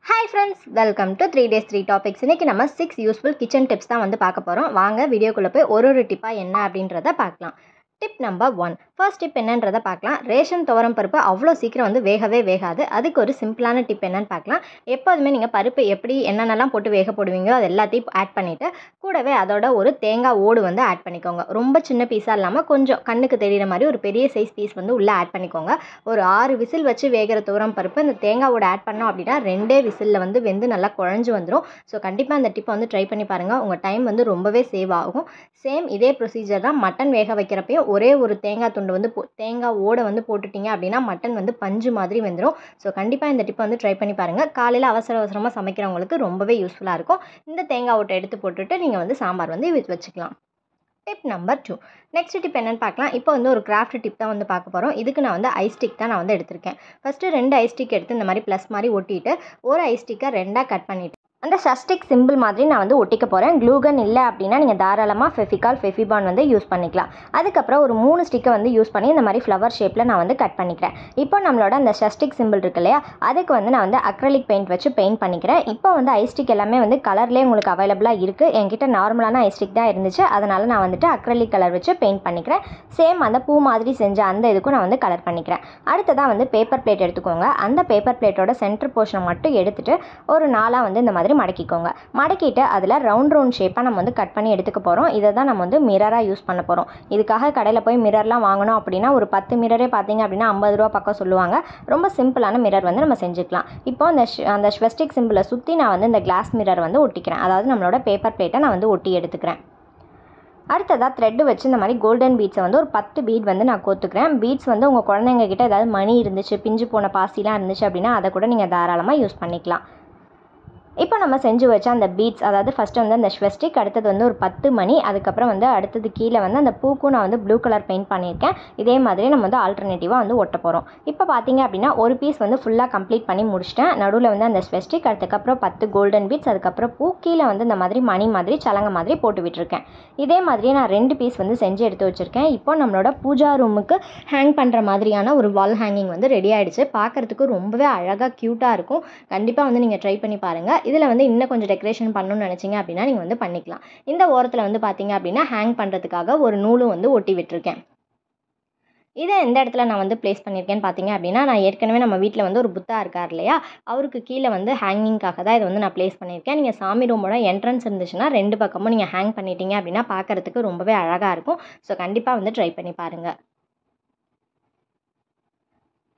Hi friends, welcome to 3 days 3 topics. இன்னைக்கு நம்ம 6 useful kitchen tips தான் வந்து பார்க்க போறோம். வாங்க வீடியோக்குள்ள போய் ஒரு டிப்பா என்ன அப்படின்றத பார்க்கலாம். Tip number 1. ஃபர்ஸ்ட் டிப் என்னன்றதை பார்க்கலாம். ரேஷன் துவரம் பருப்பு அவ்வளோ சீக்கிரம் வந்து வேகவே வேகாது. அதுக்கு ஒரு சிம்பிளான டிப் என்னன்னு பார்க்கலாம். எப்போதுமே நீங்கள் பருப்பு எப்படி என்னென்னலாம் போட்டு வேக போடுவீங்களோ அது எல்லாத்தையும் ஆட் பண்ணிவிட்டு கூடவே அதோட ஒரு தேங்காய் ஓடு வந்து ஆட் பண்ணிக்கோங்க. ரொம்ப சின்ன பீஸாக இல்லாமல் கொஞ்சம் கண்ணுக்கு தெரிகிற மாதிரி ஒரு பெரிய சைஸ் பீஸ் வந்து உள்ளே ஆட் பண்ணிக்கோங்க. ஒரு 6 விசில் வச்சு வேகிற துவரம் பருப்பு இந்த தேங்காய் ஓடு ஆட் பண்ணோம் அப்படின்னா 2 விசிலில் வந்து வெந்து நல்லா குழஞ்சு வந்துடும். ஸோ கண்டிப்பாக அந்த டிப்பை வந்து ட்ரை பண்ணி பாருங்கள். உங்கள் டைம் வந்து ரொம்பவே சேவ் ஆகும். சேம் இதே ப்ரொசீஜர் தான் மட்டன் வேக வைக்கிறப்பையும் ஒரே ஒரு தேங்காய் துண்டு வந்து தேங்காய் ஓடை வந்து போட்டுட்டிங்க அப்படின்னா மட்டன் வந்து பஞ்சு மாதிரி வந்துடும். ஸோ கண்டிப்பாக இந்த டிப்பை வந்து ட்ரை பண்ணி பாருங்கள். காலையில் அவசரமாக சமைக்கிறவங்களுக்கு ரொம்பவே யூஸ்ஃபுல்லாக இருக்கும். இந்த தேங்காய் ஓட்டை எடுத்து போட்டுட்டு நீங்கள் வந்து சாம்பார் வந்து வச்சுக்கலாம். Tip number 2. நெக்ஸ்ட் டிப் என்னென்னு பார்க்கலாம். இப்போ வந்து ஒரு கிராஃப்ட் டிப் தான் வந்து பார்க்க போகிறோம். இதுக்கு நான் வந்து ஐஸ் ஸ்டிக் தான் நான் வந்து எடுத்திருக்கேன். ஃபஸ்ட்டு 2 ஐஸ் ஸ்டிக் எடுத்து இந்த மாதிரி ப்ளஸ் மாதிரி ஒட்டிட்டு ஒரு ஐஸ் ஸ்டிக்கை 2ஆக கட் பண்ணிவிட்டு அந்த சஸ்டிக் சிம்பிள் மாதிரி நான் வந்து ஒட்டிக்க போகிறேன். க்ளூகன் இல்லை அப்படின்னா நீங்கள் தாராளமாக ஃபெஃபிகால் ஃபெஃபிபான் வந்து யூஸ் பண்ணிக்கலாம். அதுக்கப்புறம் ஒரு 3 ஸ்டிக்கை வந்து யூஸ் பண்ணி இந்த மாதிரி ஃப்ளவர் ஷேப்பில் நான் வந்து கட் பண்ணிக்கிறேன். இப்போ நம்மளோட அந்த சஸ்டிக் சிம்பிள் இருக்கு இல்லையா, அதுக்கு வந்து நான் வந்து அக்ரலிக் பெயிண்ட் வச்சு பெயிண்ட் பண்ணிக்கிறேன். இப்போ வந்து ஐஸ் ஸ்டிக் எல்லாமே வந்து கலர்லேயே உங்களுக்கு அவைலபிளாக இருக்குது. என்கிட்ட நார்மலான ஐஸ் ஸ்டிக் தான் இருந்துச்சு. அதனால் நான் வந்துட்டு அக்ரலிக் கலர் வச்சு பெயிண்ட் பண்ணிக்கிறேன். சேம் அந்த பூ மாதிரி செஞ்ச அந்த இதுக்கும் நான் வந்து கலர் பண்ணிக்கிறேன். அடுத்ததாக வந்து பேப்பர் பிளேட் எடுத்துக்கோங்க. அந்த பேப்பர் பிளேட்டோட சென்டர் போர்ஷனை மட்டும் எடுத்துகிட்டு ஒரு 4 வந்து இந்த மாதிரி மடக்கிக்கோங்க. மடக்கிட்டு அதில் ரவுண்ட் ஷேப்பாக நம்ம வந்து கட் பண்ணி எடுத்துக்க போகிறோம். இதை தான் நம்ம வந்து மிரராக யூஸ் பண்ண போகிறோம். இதுக்காக கடையில் போய் மிரர்லாம் வாங்கணும் அப்படின்னா ஒரு 10 மிரரே பார்த்தீங்க அப்படின்னா 50 ரூபா பக்கம் சொல்லுவாங்க. ரொம்ப சிம்பிளான மிரர் வந்து நம்ம செஞ்சுக்கலாம். இப்போ அந்த ஸ்வெஸ்டிக் சிம்பிளை சுற்றி நான் வந்து இந்த கிளாஸ் மிரர் வந்து ஒட்டிக்கிறேன். அதாவது நம்மளோட பேப்பர் பிளேட்டை நான் வந்து ஒட்டி எடுத்துக்கிறேன். அடுத்ததாக த்ரெட்டு வச்சு இந்த மாதிரி கோல்டன் பீட்ஸை வந்து ஒரு 10 பீட் வந்து நான் கோத்துக்கிறேன். பீட்ஸ் வந்து உங்கள் குழந்தைங்க கிட்ட ஏதாவது மணி இருந்துச்சு, பிஞ்சு போன பாசிலாம் இருந்துச்சு அப்படின்னா அதை கூட நீங்கள் தாராளமாக யூஸ் பண்ணிக்கலாம். இப்போ நம்ம செஞ்சு வச்ச அந்த பீட்ஸ், அதாவது ஃபஸ்ட்டு வந்து அந்த ஸ்வெஸ்டிக், அடுத்தது வந்து ஒரு 10 மணி, அதுக்கப்புறம் வந்து அடுத்தது கீழே வந்து அந்த பூக்கும் நான் வந்து ப்ளூ கலர் பெயிண்ட் பண்ணியிருக்கேன். இதே மாதிரி நம்ம வந்து ஆல்டர்னேட்டிவாக வந்து ஒட்ட போகிறோம். இப்போ பார்த்தீங்க அப்படின்னா ஒரு பீஸ் வந்து ஃபுல்லாக கம்ப்ளீட் பண்ணி முடிச்சிட்டேன். நடுவில் வந்து அந்த ஸ்வெஸ்டிக், அதுக்கப்புறம் 10 கோல்டன் பீட்ஸ், அதுக்கப்புறம் பூ, கீழே வந்து இந்த மாதிரி மணி மாதிரி சலங்க மாதிரி போட்டு விட்டுருக்கேன். இதே மாதிரியே நான் 2 பீஸ் வந்து செஞ்சு எடுத்து வச்சுருக்கேன். இப்போ நம்மளோட பூஜா ரூமுக்கு ஹேங் பண்ணுற மாதிரியான ஒரு வால் ஹேங்கிங் வந்து ரெடி ஆகிடுச்சு. பார்க்குறதுக்கு ரொம்பவே அழகாக க்யூட்டாக இருக்கும். கண்டிப்பாக வந்து நீங்கள் ட்ரை பண்ணி பாருங்கள். இதில் வந்து இன்னும் கொஞ்சம் டெக்கரேஷன் பண்ணணும்னு நினச்சிங்க அப்படின்னா நீங்கள் வந்து பண்ணிக்கலாம். இந்த ஓரத்தில் வந்து பார்த்தீங்க அப்படின்னா ஹேங் பண்ணுறதுக்காக ஒரு நூலும் வந்து ஒட்டி விட்டுருக்கேன். இதை எந்த இடத்துல நான் வந்து ப்ளேஸ் பண்ணியிருக்கேன்னு பார்த்தீங்க அப்படின்னா, நான் ஏற்கனவே நம்ம வீட்டில் வந்து ஒரு புத்தா இருக்கார் இல்லையா, அவருக்கு கீழே வந்து ஹேங்கிங்காக தான் இதை வந்து நான் ப்ளேஸ் பண்ணியிருக்கேன். நீங்கள் சாமி ரூமோட என்ட்ரன்ஸ் இருந்துச்சுன்னா 2 பக்கமும் நீங்கள் ஹேங் பண்ணிட்டீங்க அப்படின்னா பார்க்குறதுக்கு ரொம்பவே அழகாக இருக்கும். ஸோ கண்டிப்பாக வந்து ட்ரை பண்ணி பாருங்கள்.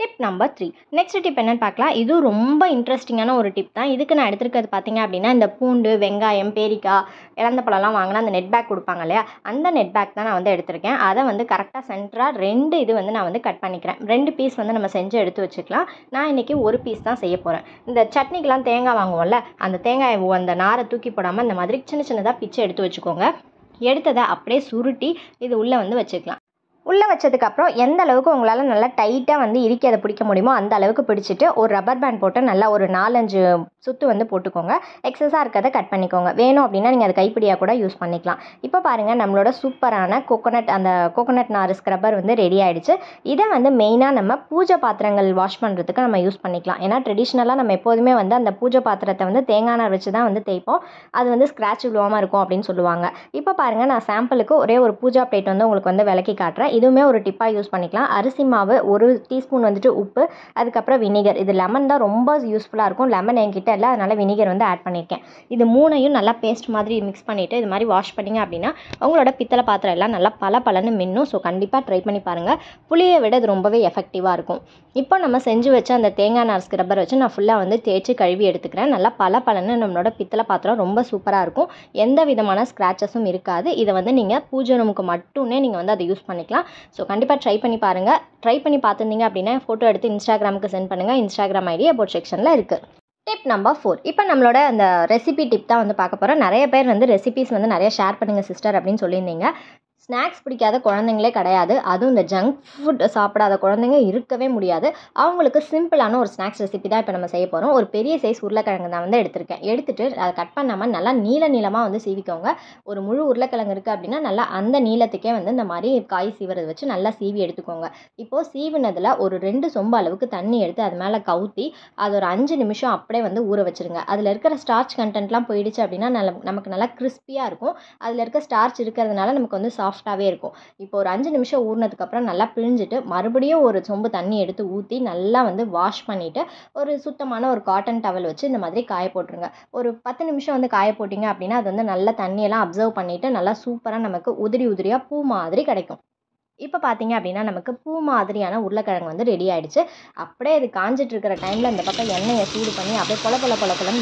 Tip number 3. நெக்ஸ்ட் டிப் என்னென்னு பார்க்கலாம். இது ரொம்ப இன்ட்ரெஸ்டிங்கான ஒரு டிப் தான். இதுக்கு நான் எடுத்துருக்கிறது பார்த்தீங்க அப்படின்னா இந்த பூண்டு, வெங்காயம், பேரிக்காய், இலந்த பழம்லாம் வாங்கினா அந்த நெட் பேக் கொடுப்பாங்க இல்லையா, அந்த நெட் பேக் தான் நான் வந்து எடுத்திருக்கேன். அதை வந்து கரெக்டாக சென்டராக 2 இது வந்து நான் வந்து கட் பண்ணிக்கிறேன். 2 பீஸ் வந்து நம்ம செஞ்சு எடுத்து வச்சுக்கலாம். நான் இன்றைக்கி ஒரு பீஸ் தான் செய்ய போகிறேன். இந்த சட்னிக்கெலாம் தேங்காய் வாங்குவோம்ல, அந்த தேங்காயை அந்த நாரை தூக்கி போடாமல் இந்த மாதிரி சின்ன சின்னதாக பிச்சு எடுத்து வச்சுக்கோங்க. எடுத்ததை அப்படியே சுருட்டி இது உள்ளே வந்து வச்சுக்கலாம். உள்ளே வச்சதுக்கப்புறம் எந்த அளவுக்கு உங்களால் நல்லா டைட்டாக வந்து இறுக்கி அதை பிடிக்க முடியுமோ அந்த அளவுக்கு பிடிச்சிட்டு ஒரு ரப்பர் பேண்ட் போட்டு நல்லா ஒரு 4-5 சுற்று வந்து போட்டுக்கோங்க. எக்ஸஸாக இருக்கிறத கட் பண்ணிக்கோங்க. வேணும் அப்படின்னா நீங்கள் அது கைப்பிடியாக கூட யூஸ் பண்ணிக்கலாம். இப்போ பாருங்கள், நம்மளோட சூப்பரான கோகோனட் நார் ஸ்க்ரப்பர் வந்து ரெடி ஆகிடுச்சு. இதை வந்து மெயினாக நம்ம பூஜை பாத்திரங்கள் வாஷ் பண்ணுறதுக்கு நம்ம யூஸ் பண்ணிக்கலாம். ஏன்னா ட்ரெடிஷ்னலாக நம்ம எப்போதுமே வந்து அந்த பூஜை பாத்திரத்தை வந்து தேங்காய் நார் வச்சு தான் வந்து தேய்ப்போம். அது வந்து ஸ்க்ராட்ச் விழுவாமல் இருக்கும் அப்படின்னு சொல்லுவாங்க. இப்போ பாருங்கள், நான் சாம்பிளுக்கு ஒரே ஒரு பூஜா பிளேட் வந்து உங்களுக்கு வந்து விளக்கி காட்டுறேன். இதுவுமே ஒரு டிப்பாக யூஸ் பண்ணிக்கலாம். அரிசி மாவு, 1 டீஸ்பூன் வந்துட்டு உப்பு, அதுக்கப்புறம் வினிகர். இது லெமன் தான் ரொம்ப யூஸ்ஃபுல்லாக இருக்கும். லெமன் என்கிட்ட இல்லை, அதனால் வினிகர் வந்து ஆட் பண்ணியிருக்கேன். இது 3ஐயும் நல்லா பேஸ்ட் மாதிரி மிக்ஸ் பண்ணிவிட்டு இது மாதிரி வாஷ் பண்ணிங்க அப்படின்னா உங்களோட பித்தளை பாத்திரம் எல்லாம் நல்லா பலன்னு மின்னும். ஸோ கண்டிப்பாக ட்ரை பண்ணி பாருங்கள். புளியை விட இது ரொம்பவே எஃபெக்டிவாக இருக்கும். இப்போ நம்ம செஞ்சு வச்ச அந்த தேங்காய் நார் ஸ்க்ரப்பர் வச்சு நான் ஃபுல்லாக வந்து தேய்ச்சி கழுவி எடுத்துக்கிறேன். நல்லா பலன்னு நம்மளோட பித்தளை பாத்திரம் ரொம்ப சூப்பராக இருக்கும். எந்த விதமான ஸ்க்ராச்சஸும் இருக்காது. இதை வந்து நீங்கள் பூஜை ரூமுக்கு மட்டுமே நீங்கள் வந்து அதை யூஸ் பண்ணிக்கலாம். ஸோ கண்டிப்பாக ட்ரை பண்ணி பாருங்கள். ட்ரை பண்ணி பார்த்துருந்தீங்க அப்படின்னா ஃபோட்டோ எடுத்து இன்ஸ்டாகிராமுக்கு சென்ட் பண்ணுங்கள். இன்ஸ்டாகிராம் ஐடி அபவுட் செக்ஷனில் இருக்குது. Tip number 4. இப்போ நம்மளோட அந்த ரெசிபி டிப் தான் வந்து பார்க்க போகிறோம். நிறைய பேர் வந்து ரெசிபிஸ் வந்து நிறைய ஷேர் பண்ணுங்கள் சிஸ்டர் அப்படின்னு சொல்லியிருந்தீங்க. ஸ்நாக்ஸ் பிடிக்காத குழந்தைங்களே கிடையாது. அதுவும் இந்த ஜங்க் ஃபுட் சாப்பிடாத குழந்தைங்க இருக்கவே முடியாது. அவங்களுக்கு சிம்பிளான ஒரு ஸ்நாக்ஸ் ரெசிபி தான் இப்போ நம்ம செய்ய போகிறோம். ஒரு பெரிய சைஸ் உருளைக்கிழங்கு நான் வந்து எடுத்திருக்கேன். எடுத்துட்டு அதை கட் பண்ணாமல் நல்லா நீளமாக வந்து சீவிக்கோங்க. ஒரு முழு உருளைக்கிழங்கு இருக்குது அப்படின்னா நல்லா அந்த நீளத்துக்கே வந்து இந்த மாதிரி காய் சீவுறது வச்சு நல்லா சீவி எடுத்துக்கோங்க. இப்போது சீவினதில் ஒரு 2 சொம்பு அளவுக்கு தண்ணி எடுத்து அது மேலே கவுத்தி அது ஒரு 5 நிமிஷம் அப்படியே வந்து ஊற வச்சுருங்க. அதில் இருக்கிற ஸ்டார்ச் கண்டென்ட்லாம் போயிடுச்சு அப்படின்னா நமக்கு நல்லா கிறிஸ்பியாக இருக்கும். அதில் இருக்க ஸ்டார்ச் இருக்கிறதுனால நமக்கு வந்து சாஃப்டாகவே இருக்கும். இப்போ ஒரு 5 நிமிஷம் ஊறினதுக்கப்புறம் நல்லா பிழிஞ்சிட்டு மறுபடியும் ஒரு சொம்பு தண்ணி எடுத்து ஊற்றி நல்லா வந்து வாஷ் பண்ணிவிட்டு ஒரு சுத்தமான ஒரு காட்டன் டவல் வச்சு இந்த மாதிரி காய போட்டுருங்க. ஒரு 10 நிமிஷம் வந்து காய போட்டிங்க அப்படின்னா அது வந்து நல்லா தண்ணியெல்லாம் அப்சர்வ் பண்ணிவிட்டு நல்லா சூப்பராக நமக்கு உதிரியாக பூ மாதிரி கிடைக்கும். இப்போ பார்த்தீங்க அப்படின்னா நமக்கு பூ மாதிரியான உருளைக்கிழங்கு வந்து ரெடி ஆகிடுச்சு. அப்படியே இது காஞ்சிட்டு இருக்கிற டைமில் இந்த பக்கம் எண்ணெயை சூடு பண்ணி அப்படியே பொல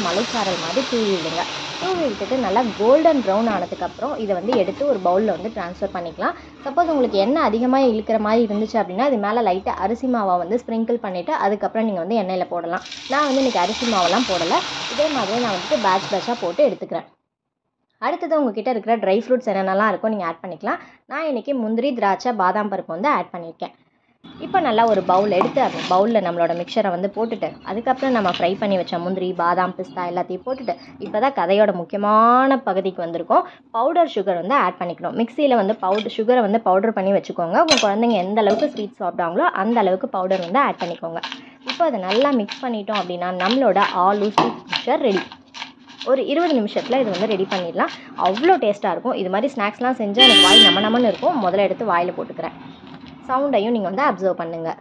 மலைச்சாரல் மாதிரி தூவி விடுங்க. தூவி விட்டுட்டு நல்லா கோல்டன் ப்ரௌன் ஆனதுக்கப்புறம் இதை வந்து எடுத்து ஒரு பவுலில் வந்து ட்ரான்ஸ்ஃபர் பண்ணிக்கலாம். சப்போஸ் உங்களுக்கு எண்ணெய் அதிகமாக இழுக்கிற மாதிரி இருந்துச்சு அப்படின்னா இது மேலே லைட்டாக அரிசி மாவை வந்து ஸ்ப்ரிங்கிள் பண்ணிவிட்டு அதுக்கப்புறம் நீங்கள் வந்து எண்ணெயில் போடலாம். நான் வந்து இன்றைக்கி அரிசி மாவெல்லாம் போடலை. இதே மாதிரி நான் வந்துட்டு பேட்சாக போட்டு எடுத்துக்கிறேன். அடுத்தது உங்ககிட்ட இருக்கிற ட்ரை ஃப்ரூட்ஸ் என்னென்னலாம் இருக்கோ நீங்கள் ஆட் பண்ணிக்கலாம். நான் இன்றைக்கி முந்திரி, திராட்சை, பாதாம் பருப்பு வந்து ஆட் பண்ணியிருக்கேன். இப்போ நல்லா ஒரு பவுல் எடுத்து அந்த பவுலில் நம்மளோட மிக்சரை வந்து போட்டுட்டு அதுக்கப்புறம் நம்ம ஃப்ரை பண்ணி வச்ச முந்திரி, பாதாம், பிஸ்தா எல்லாத்தையும் போட்டுட்டு இப்போ தான் கதையோட முக்கியமான பகுதிக்கு வந்திருக்கோம். பவுடர் சுகர் வந்து ஆட் பண்ணிக்கணும். மிக்சியில் வந்து சுகரை வந்து பவுடர் பண்ணி வச்சுக்கோங்க. உங்கள் குழந்தைங்க எந்த அளவுக்கு ஸ்வீட் சாப்பிட்டாங்களோ அந்த அளவுக்கு பவுடர் வந்து ஆட் பண்ணிக்கோங்க. இப்போ அதை நல்லா மிக்ஸ் பண்ணிட்டோம் அப்படின்னா நம்மளோட ஆலு ஸ்வீட் மிக்சர் ரெடி. ஒரு 20 நிமிஷத்தில் இது வந்து ரெடி பண்ணிடலாம். அவ்வளோ டேஸ்ட்டாக இருக்கும். இது மாதிரி ஸ்நாக்ஸ்லாம் செஞ்சால் எனக்கு வாய் நம்மன்னு இருக்கும். முதல்ல எடுத்து வாயில் போட்டுக்கிறேன். சவுண்டையும் நீங்கள் வந்து அப்சர்வ் பண்ணுங்கள்.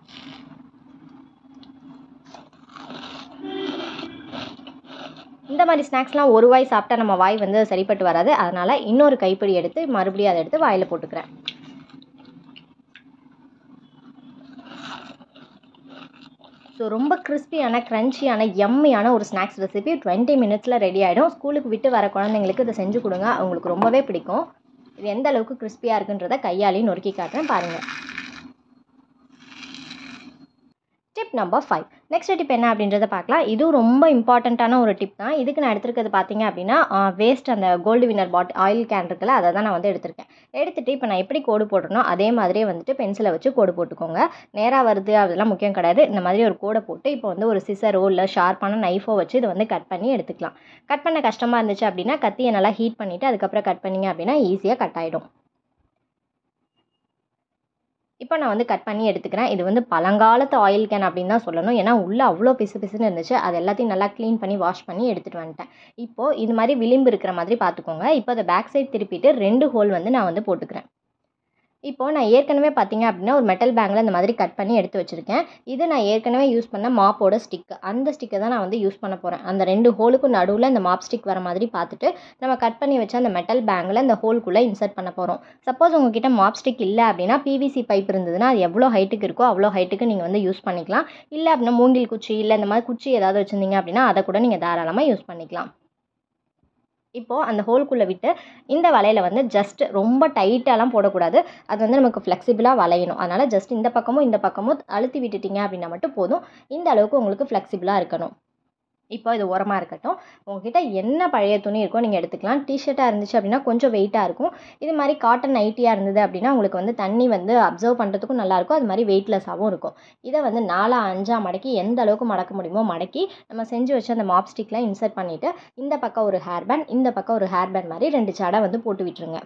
இந்த மாதிரி ஸ்நாக்ஸ்லாம் ஒரு வாய் சாப்பிட்டா நம்ம வாய் வந்து சரிப்பட்டு வராது. அதனால் இன்னொரு கைப்பிடி எடுத்து மறுபடியும் அதை எடுத்து வாயில் போட்டுக்கிறேன். ஸோ ரொம்ப கிறிஸ்பியான, க்ரன்ச்சியான, யம்மியான ஒரு ஸ்நாக்ஸ் ரெசிபி 20 மினிட்ஸில் ரெடி ஆகிடும். ஸ்கூலுக்கு விட்டு வர குழந்தைங்களுக்கு இதை செஞ்சு கொடுங்க. அவங்களுக்கு ரொம்பவே பிடிக்கும். இது எந்த அளவுக்கு கிறிஸ்பியாக இருக்குன்றதை கையாலையும் நொறுக்கி காட்டுறேன் பாருங்கள். Tip number 5. நெக்ஸ்ட் டிப் என்ன அப்படின்றத பார்க்கலாம். இதுவும் ரொம்ப இம்பார்ட்டண்ட்டான ஒரு டிப் தான். இதுக்கு நான் எடுத்துருக்கிறது பார்த்தீங்க அப்படின்னா வேஸ்ட் அந்த கோல்டு வினர் ஆயில் கேன் இருக்குல்ல, அதை தான் நான் வந்து எடுத்திருக்கேன். எடுத்துகிட்டு இப்போ நான் எப்படி கோடு போடுறனோ அதே மாதிரியே வந்துட்டு பென்சிலை வச்சு கோடு போட்டுக்கோங்க. நேராக வருது அதெல்லாம் முக்கியம் கிடையாது. இந்த மாதிரி ஒரு கோடை போட்டு இப்போ வந்து ஒரு சிசரோ இல்லை ஷார்ப்பான நைஃபோ வச்சு இதை வந்து கட் பண்ணி எடுத்துக்கலாம். கட் பண்ண கஷ்டமாக இருந்துச்சு அப்படின்னா கத்தியை நல்லா ஹீட் பண்ணிவிட்டு அதுக்கப்புறம் கட் பண்ணிங்க அப்படின்னா ஈஸியாக கட் ஆகிடும். இப்போ நான் வந்து கட் பண்ணி எடுத்துக்கிறேன். இது வந்து பழங்காலத்து ஆயில் கேன் அப்படின்னு தான் சொல்லணும். ஏன்னா உள்ளே அவ்வளோ பிசுன்னு இருந்துச்சு. அது எல்லாத்தையும் நல்லா க்ளீன் பண்ணி வாஷ் பண்ணி எடுத்துகிட்டு வந்துட்டேன். இப்போது இது மாதிரி விளிம்பு இருக்கிற மாதிரி பார்த்துக்கோங்க. இப்போ அதை பேக் சைட் திருப்பிட்டு 2 ஹோல் வந்து நான் வந்து போட்டுக்கிறேன். இப்போ நான் ஏற்கனவே பார்த்தீங்க அப்படின்னா ஒரு மெட்டல் பேங்கில் இந்த மாதிரி கட் பண்ணி எடுத்து வச்சுருக்கேன். இது நான் ஏற்கனவே யூஸ் பண்ண மாப்போட ஸ்டிக். அந்த ஸ்டிக்கை தான் நான் வந்து யூஸ் பண்ண போகிறேன். அந்த 2 ஹோலுக்கும் நடுவில் இந்த மாப் ஸ்டிக் வர மாதிரி பார்த்துட்டு நம்ம கட் பண்ணி வச்ச அந்த மெட்டல் பேங்கில் இந்த ஹோல்குள்ளே இன்சர்ட் பண்ண போகிறோம். சப்போஸ் உங்ககிட்ட மாப் ஸ்டிக் இல்லை அப்படின்னா பிவிசி பைப் இருந்ததுன்னா அது எவ்வளோ ஹைட்டுக்கு இருக்கோ அவ்வளோ ஹைட்டுக்கு நீங்கள் வந்து யூஸ் பண்ணிக்கலாம். இல்லை அப்படின்னா மூங்கில் குச்சி இல்லை இந்த மாதிரி குச்சி ஏதாவது வச்சுருந்தீங்க அப்படின்னா அதை கூட நீங்கள் தாராளமாக யூஸ் பண்ணிக்கலாம். இப்போது அந்த ஹோல்குள்ளே விட்டு இந்த வலையில் வந்து ஜஸ்ட் ரொம்ப டைட்டாலாம் போடக்கூடாது. அது வந்து நமக்கு ஃப்ளெக்சிபிளாக வளையணும். அதனால் ஜஸ்ட் இந்த பக்கமும் அழுத்தி விட்டுட்டிங்க அப்படின்னா மட்டும் போதும். இந்த அளவுக்கு உங்களுக்கு ஃப்ளெக்சிபிளாக இருக்கணும். இப்போ இது ஓரமாக இருக்கட்டும். உங்ககிட்ட என்ன பழைய துணி இருக்கோ நீங்கள் எடுத்துக்கலாம். டிஷர்ட்டாக இருந்துச்சு அப்படின்னா கொஞ்சம் வெயிட்டாக இருக்கும். இது மாதிரி காட்டன் நைட்டியாக இருந்தது அப்படின்னா உங்களுக்கு வந்து தண்ணி வந்து அப்சர்வ் பண்ணுறதுக்கும் நல்லாயிருக்கும். அது மாதிரி வெயிட்லெஸ்ஸாகவும் இருக்கும். இதை வந்து 4 5 மடக்கி எந்த அளவுக்கு மடக்க முடியுமோ மடக்கி நம்ம செஞ்சு வச்சு அந்த மாப் ஸ்டிக்லாம் இன்சர்ட் பண்ணிவிட்டு இந்த பக்கம் ஒரு ஹேர் பேண்ட் இந்த பக்கம் ஒரு ஹேர் பேண்ட் மாதிரி 2 ஜடை வந்து போட்டு விட்டுருங்க.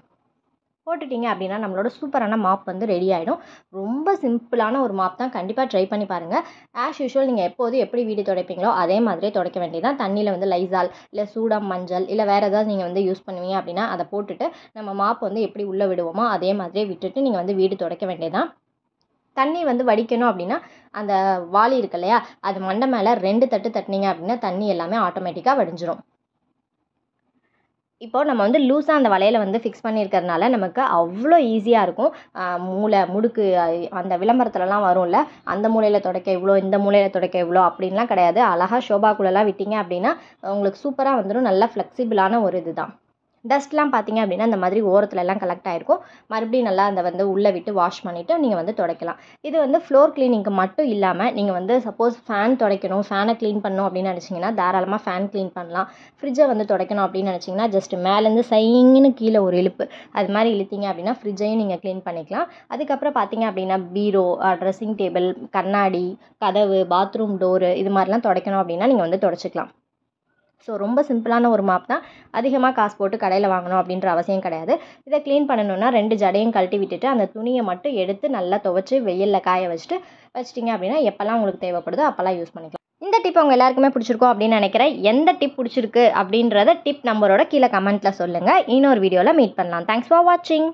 போட்டுட்டிங்க அப்படின்னா நம்மளோட சூப்பரான மாப் வந்து ரெடி ஆகிடும். ரொம்ப சிம்பிளான ஒரு மாப் தான். கண்டிப்பாக ட்ரை பண்ணி பாருங்கள். ஆஸ் யூஷுவல் நீங்கள் எப்போதும் எப்படி வீடு துடைப்பீங்களோ அதே மாதிரியே துடைக்க வேண்டியதான். தண்ணியில் வந்து லைசால் இல்லை சூடம் மஞ்சள் இல்லை வேறு ஏதாவது நீங்கள் வந்து யூஸ் பண்ணுவீங்க அப்படின்னா அதை போட்டுட்டு நம்ம மாப் வந்து எப்படி உள்ளே விடுவோமோ அதே மாதிரியே விட்டுட்டு நீங்கள் வந்து வீடு துடைக்க வேண்டியதான். தண்ணி வந்து வடிக்கணும் அப்படின்னா அந்த வாளி இருக்கு இல்லையா, அது மண்டை மேலே 2 தட்டு தட்டினீங்க அப்படின்னா தண்ணி எல்லாமே ஆட்டோமேட்டிக்காக வடிஞ்சிரும். இப்போ நம்ம வந்து லூஸாக அந்த வலையில் வந்து ஃபிக்ஸ் பண்ணியிருக்கிறதுனால நமக்கு அவ்வளோ ஈஸியாக இருக்கும். மூளை முடுக்கு அந்த விளம்பரத்துலலாம் வரும்ல, அந்த மூலையில் துடைக்க இவ்வளோ இந்த மூலையில் துடைக்க இவ்வளோ அப்படின்லாம் கிடையாது. அழகாக ஷோபாக்குள்ளெல்லாம் விட்டீங்க அப்படின்னா உங்களுக்கு சூப்பராக வந்துடும். நல்லா ஃப்ளெக்சிபிளான ஒரு இது தான். டஸ்ட்லாம் பார்த்தீங்க அப்படின்னா இந்த மாதிரி ஓரத்துலலாம் கலெக்ட் ஆகிருக்கும். மறுபடியும் நல்லா அந்த வந்து உள்ளே விட்டு வாஷ் பண்ணிவிட்டு நீங்கள் வந்து துடைக்கலாம். இது வந்து ஃப்ளோர் க்ளீனிங்க்கு மட்டும் இல்லாமல் நீங்கள் வந்து சப்போஸ் ஃபேன் துடைக்கணும், ஃபேனை க்ளீன் பண்ணணும் அப்படின்னு நினச்சிங்கன்னா தாராளமாக ஃபேன் க்ளீன் பண்ணலாம். ஃப்ரிட்ஜை வந்து துடைக்கணும் அப்படின்னு நினச்சிங்கன்னா ஜஸ்ட் மேலேருந்து சைன்னு கீழே ஒரு இழுப்பு அது மாதிரி இழுத்தீங்க அப்படின்னா ஃப்ரிட்ஜையும் நீங்கள் க்ளீன் பண்ணிக்கலாம். அதுக்கப்புறம் பார்த்தீங்க அப்படின்னா பீரோ, ட்ரெஸ்ஸிங் டேபிள், கண்ணாடி, கதவு, பாத்ரூம் டோரு இது மாதிரிலாம் துடைக்கணும் அப்படின்னா நீங்கள் வந்து துடைச்சிக்கலாம். ஸோ ரொம்ப சிம்பிளான ஒரு மாப் தான். அதிகமாக காசு போட்டு கடையில் வாங்கணும் அப்படின்ற அவசியம் கிடையாது. இதை க்ளீன் பண்ணணுன்னா 2 ஜடையும் கழட்டி விட்டுட்டு அந்த துணியை மட்டும் எடுத்து நல்லா துவைச்சி வெயிலில் காய வச்சிட்டிங்க அப்படின்னா எப்போல்லாம் உங்களுக்கு தேவைப்படுதோ அப்போல்லாம் யூஸ் பண்ணிக்கலாம். இந்த டிப் உங்கள் எல்லாருக்குமே பிடிச்சிருக்கும் அப்படின்னு நினைக்கிறேன். எந்த டிப் பிடிச்சிருக்கு அப்படின்றத டிப் நம்பரோட கீழே கமெண்ட்டில் சொல்லுங்கள். இன்னொரு வீடியோவில் மீட் பண்ணலாம். தேங்க்ஸ் ஃபார் வாட்சிங்.